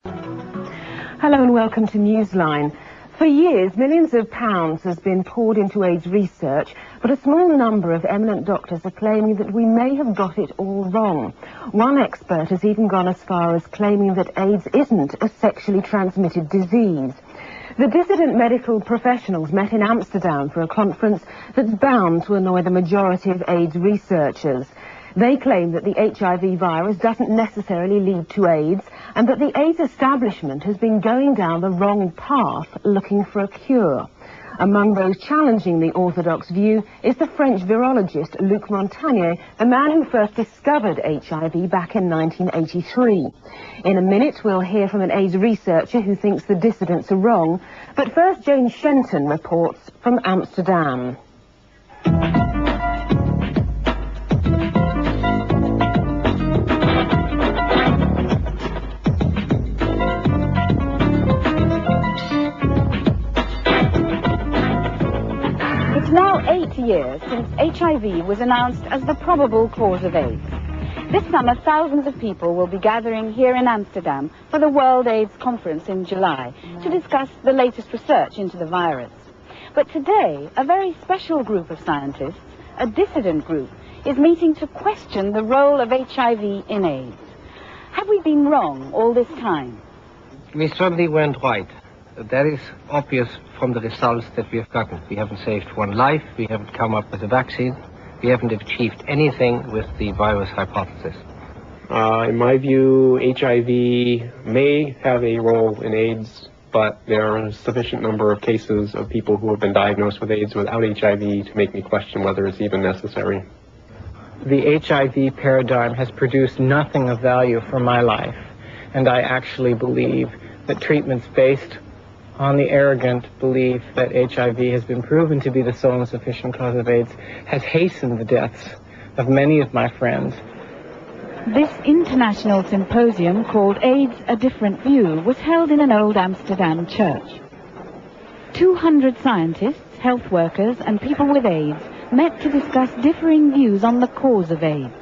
Hello and welcome to Newsline. For years, millions of pounds has been poured into AIDS research, but a small number of eminent doctors are claiming that we may have got it all wrong. One expert has even gone as far as claiming that AIDS isn't a sexually transmitted disease. The dissident medical professionals met in Amsterdam for a conference that's bound to annoy the majority of AIDS researchers. They claim that the HIV virus doesn't necessarily lead to AIDS and that the AIDS establishment has been going down the wrong path looking for a cure. Among those challenging the orthodox view is the French virologist Luc Montagnier, the man who first discovered HIV back in 1983. In a minute, we'll hear from an AIDS researcher who thinks the dissidents are wrong. But first, Jane Shenton reports from Amsterdam. Now 8 years since HIV was announced as the probable cause of AIDS. This summer, thousands of people will be gathering here in Amsterdam for the World AIDS Conference in July to discuss the latest research into the virus. But today, a very special group of scientists, a dissident group, is meeting to question the role of HIV in AIDS. Have we been wrong all this time? We certainly weren't right. That is obvious from the results that we have gotten. We haven't saved one life, we haven't come up with a vaccine, we haven't achieved anything with the virus hypothesis. In my view, HIV may have a role in AIDS, but there are a sufficient number of cases of people who have been diagnosed with AIDS without HIV to make me question whether it's even necessary. The HIV paradigm has produced nothing of value for my life, and I actually believe that treatments based on the arrogant belief that HIV has been proven to be the sole and sufficient cause of AIDS has hastened the deaths of many of my friends. This international symposium, called AIDS, A Different View, was held in an old Amsterdam church. 200 scientists, health workers, and people with AIDS met to discuss differing views on the cause of AIDS.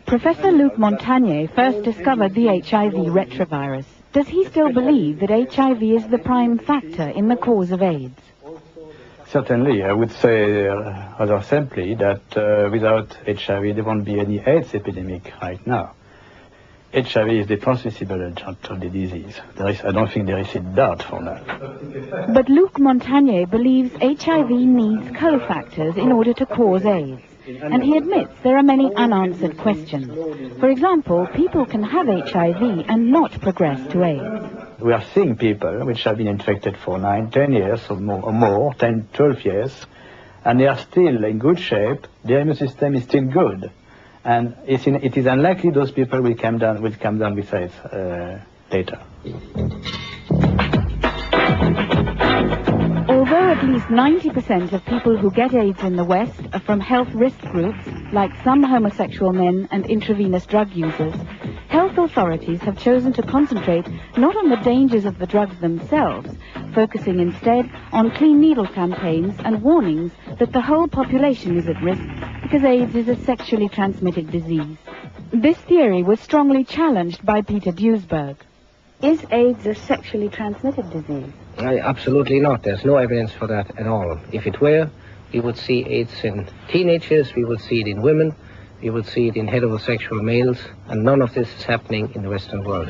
Professor Luc Montagnier first discovered the HIV retrovirus. Does he still believe that HIV is the prime factor in the cause of AIDS? Certainly, I would say rather simply that without HIV there won't be any AIDS epidemic right now. HIV is the transmissible agent of the disease. I don't think there is a doubt for that. But Luc Montagnier believes HIV needs cofactors in order to cause AIDS. And he admits there are many unanswered questions. For example, people can have HIV and not progress to AIDS. We are seeing people which have been infected for 9, 10 years or more, 10, 12 years, and they are still in good shape. Their immune system is still good. And it is unlikely those people will come down with AIDS later. Although at least 90% of people who get AIDS in the West are from health risk groups, like some homosexual men and intravenous drug users, health authorities have chosen to concentrate not on the dangers of the drugs themselves, focusing instead on clean needle campaigns and warnings that the whole population is at risk because AIDS is a sexually transmitted disease. This theory was strongly challenged by Peter Duesberg. Is AIDS a sexually transmitted disease? Absolutely not. There's no evidence for that at all. If it were, we would see AIDS in teenagers, we would see it in women, we would see it in heterosexual males, and none of this is happening in the Western world.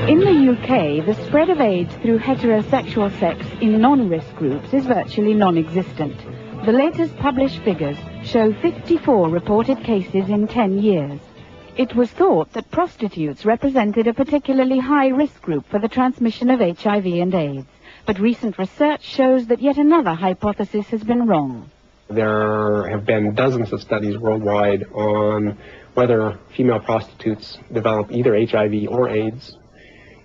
In the UK, the spread of AIDS through heterosexual sex in non-risk groups is virtually non-existent. The latest published figures show 54 reported cases in 10 years. It was thought that prostitutes represented a particularly high-risk group for the transmission of HIV and AIDS, but recent research shows that yet another hypothesis has been wrong. There have been dozens of studies worldwide on whether female prostitutes develop either HIV or AIDS,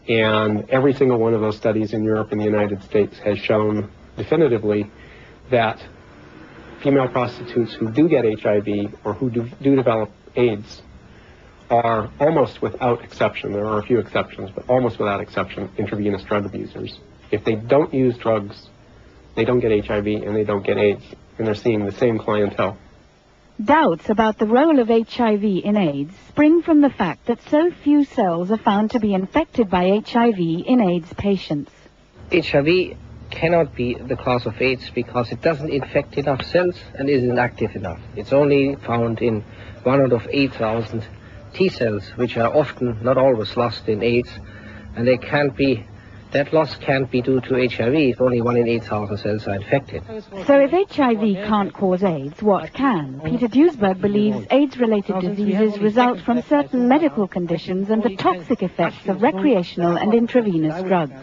and every single one of those studies in Europe and the United States has shown definitively that female prostitutes who do get HIV or who do develop AIDS are almost without exception, there are a few exceptions, but almost without exception, intravenous drug abusers. If they don't use drugs, they don't get HIV and they don't get AIDS, and they're seeing the same clientele. Doubts about the role of HIV in AIDS spring from the fact that so few cells are found to be infected by HIV in AIDS patients. HIV cannot be the cause of AIDS because it doesn't infect enough cells and isn't active enough. It's only found in 1 out of 8,000 T cells, which are often, not always, lost in AIDS, and that loss can't be due to HIV if only 1 in 8,000 cells are infected. So if HIV can't cause AIDS, what can? Peter Duesberg believes AIDS-related diseases result from certain medical conditions and the toxic effects of recreational and intravenous drugs.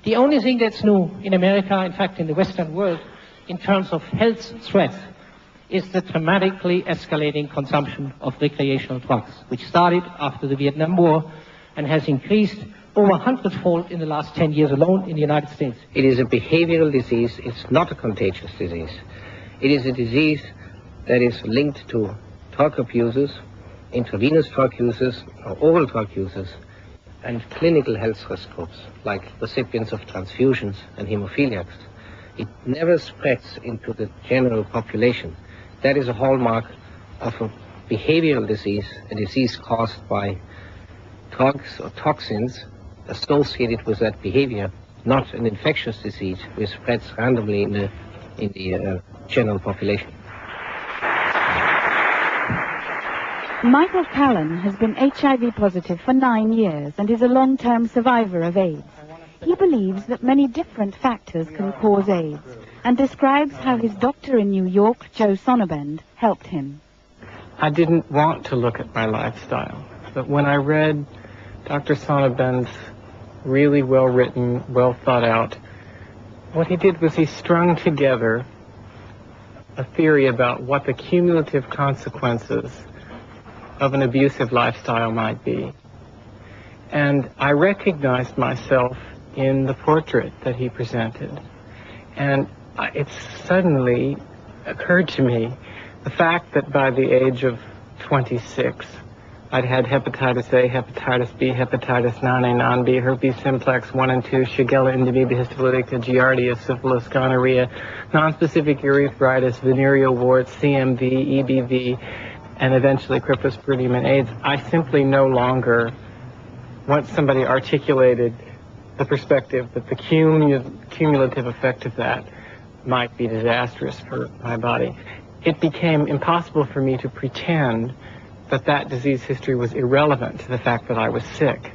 The only thing that's new in America, in fact in the Western world, in terms of health threats, is the dramatically escalating consumption of recreational drugs, which started after the Vietnam War and has increased over 100-fold in the last 10 years alone in the United States. It is a behavioral disease. It's not a contagious disease. It is a disease that is linked to drug abusers, intravenous drug users, or oral drug users, and clinical health risk groups, like recipients of transfusions and hemophiliacs. It never spreads into the general population. That is a hallmark of a behavioral disease, a disease caused by drugs or toxins associated with that behavior, not an infectious disease which spreads randomly in the general population. Michael Callan has been HIV positive for 9 years and is a long-term survivor of AIDS. He believes that many different factors can cause AIDS and describes how his doctor in New York, Joe Sonnabend, helped him. I didn't want to look at my lifestyle, but when I read Dr. Sonnabend's really well-written, well-thought-out, what he did was he strung together a theory about what the cumulative consequences of an abusive lifestyle might be. And I recognized myself in the portrait that he presented. And it suddenly occurred to me the fact that by the age of 26, I'd had hepatitis A, hepatitis B, hepatitis non-A, non-B, herpes simplex 1 and 2, Shigella, Indiamida, histolytica, Giardia, syphilis, gonorrhea, nonspecific urethritis, venereal warts, CMV, EBV, and eventually cryptosporidium and AIDS. I simply no longer, once somebody articulated the perspective that the cumulative effect of that might be disastrous for my body, it became impossible for me to pretend that that disease history was irrelevant to the fact that I was sick.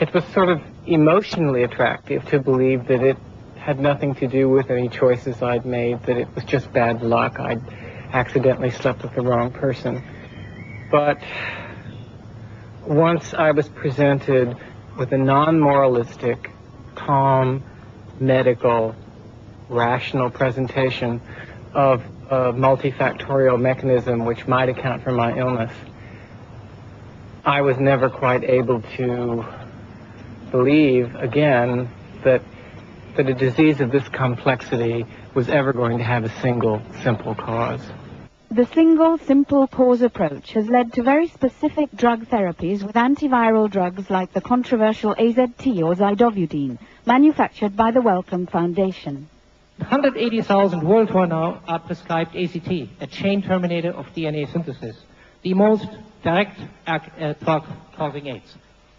It was sort of emotionally attractive to believe that it had nothing to do with any choices I'd made, that it was just bad luck. I'd accidentally slept with the wrong person. But once I was presented with a non-moralistic, calm, medical, rational presentation of a multifactorial mechanism which might account for my illness, I was never quite able to believe again that a disease of this complexity was ever going to have a single, simple cause. The single, simple cause approach has led to very specific drug therapies with antiviral drugs like the controversial AZT or zidovudine, manufactured by the Wellcome Foundation. 180,000 worldwide now are prescribed AZT, a chain terminator of DNA synthesis, the most direct drug causing AIDS.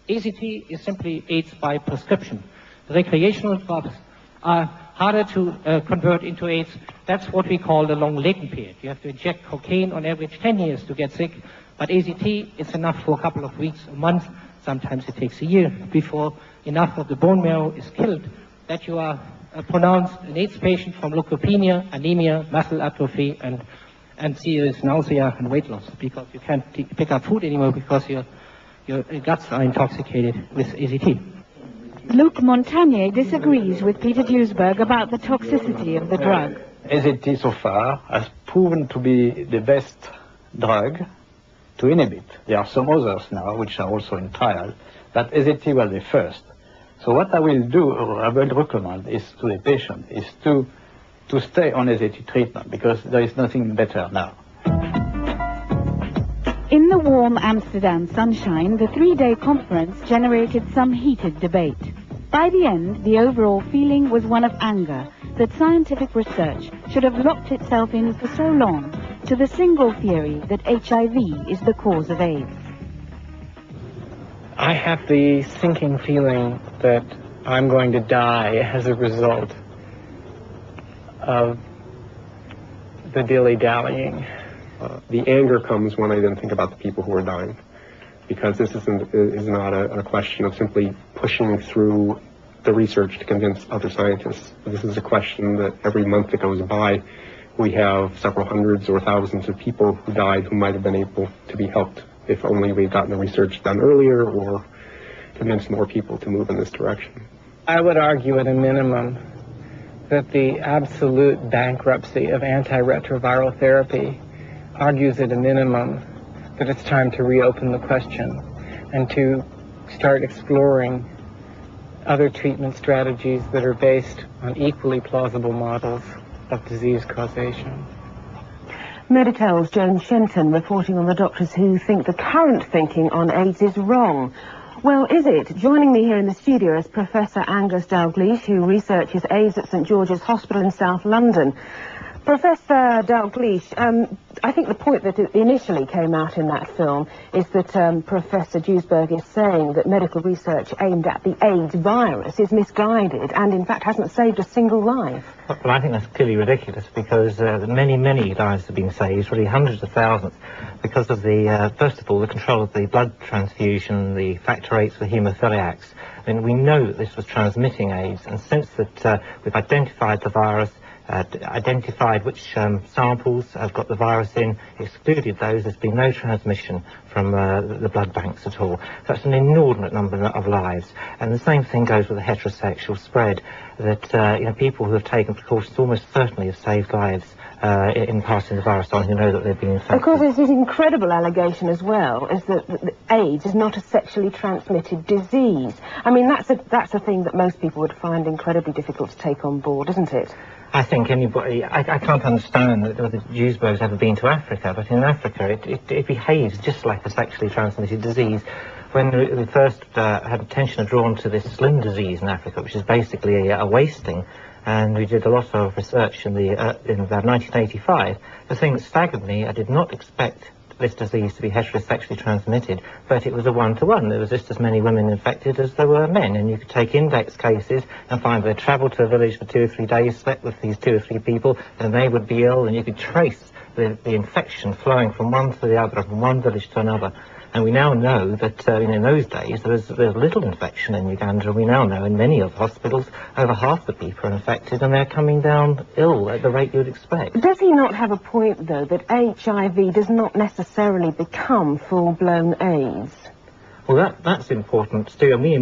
AZT is simply AIDS by prescription. The recreational drugs are harder to convert into AIDS. That's what we call the long latent period. You have to inject cocaine on average 10 years to get sick, but AZT is enough for a couple of weeks, a month. Sometimes it takes a year before enough of the bone marrow is killed that you are pronounced an AIDS patient from leukopenia, anemia, muscle atrophy, and serious nausea and weight loss, because you can't pick up food anymore because your guts are intoxicated with AZT. Luc Montagnier disagrees with Peter Duesberg about the toxicity of the drug. AZT so far has proven to be the best drug to inhibit. There are some others now which are also in trial, but AZT was the first. So what I will do, or I will recommend, is to the patient, is to stay on AZT treatment, because there is nothing better now. In the warm Amsterdam sunshine, the 3-day conference generated some heated debate. By the end, the overall feeling was one of anger that scientific research should have locked itself in for so long to the single theory that HIV is the cause of AIDS. I have the sinking feeling that I'm going to die as a result of the dilly-dallying. The anger comes when I then think about the people who are dying, because this is not a question of simply pushing through the research to convince other scientists. This is a question that every month that goes by, we have several hundreds or thousands of people who died who might have been able to be helped if only we'd gotten the research done earlier or convinced more people to move in this direction. I would argue at a minimum that the absolute bankruptcy of antiretroviral therapy argues at a minimum that it's time to reopen the question and to start exploring other treatment strategies that are based on equally plausible models of disease causation. Meditel's Joan Shenton reporting on the doctors who think the current thinking on AIDS is wrong. Well, is it? Joining me here in the studio is Professor Angus Dalgleish, who researches AIDS at St George's Hospital in South London. Professor Dalgleish, I think the point that initially came out in that film is that Professor Duesberg is saying that medical research aimed at the AIDS virus is misguided and in fact hasn't saved a single life. Well, I think that's clearly ridiculous because many lives have been saved, really hundreds of thousands, because of the, first of all, the control of the blood transfusion, the factor VIII for haemophiliacs. I mean, we know that this was transmitting AIDS, and since that we've identified the virus, identified which samples have got the virus in, excluded those, there's been no transmission from the blood banks at all. So that's an inordinate number of lives. And the same thing goes with the heterosexual spread, that people who have taken precautions almost certainly have saved lives in passing the virus on who know that they've been infected. Of course, there's this incredible allegation as well, is that AIDS is not a sexually transmitted disease. I mean, that's a thing that most people would find incredibly difficult to take on board, isn't it? I think anybody, I can't understand whether Duesberg's ever been to Africa, but in Africa it behaves just like a sexually transmitted disease. When we first had attention drawn to this slim disease in Africa, which is basically a wasting, and we did a lot of research in about 1985, the thing that staggered me, I did not expect this disease to be heterosexually transmitted, but it was a one-to-one. There was just as many women infected as there were men, and you could take index cases and find they travelled to a village for 2 or 3 days, slept with these 2 or 3 people, and they would be ill, and you could trace the infection flowing from one to the other, from one village to another. And we now know that in those days there was little infection in Uganda, and we now know in many of the hospitals over half the people are infected and they're coming down ill at the rate you'd expect. Does he not have a point, though, that HIV does not necessarily become full-blown AIDS? Well, that's important too. And we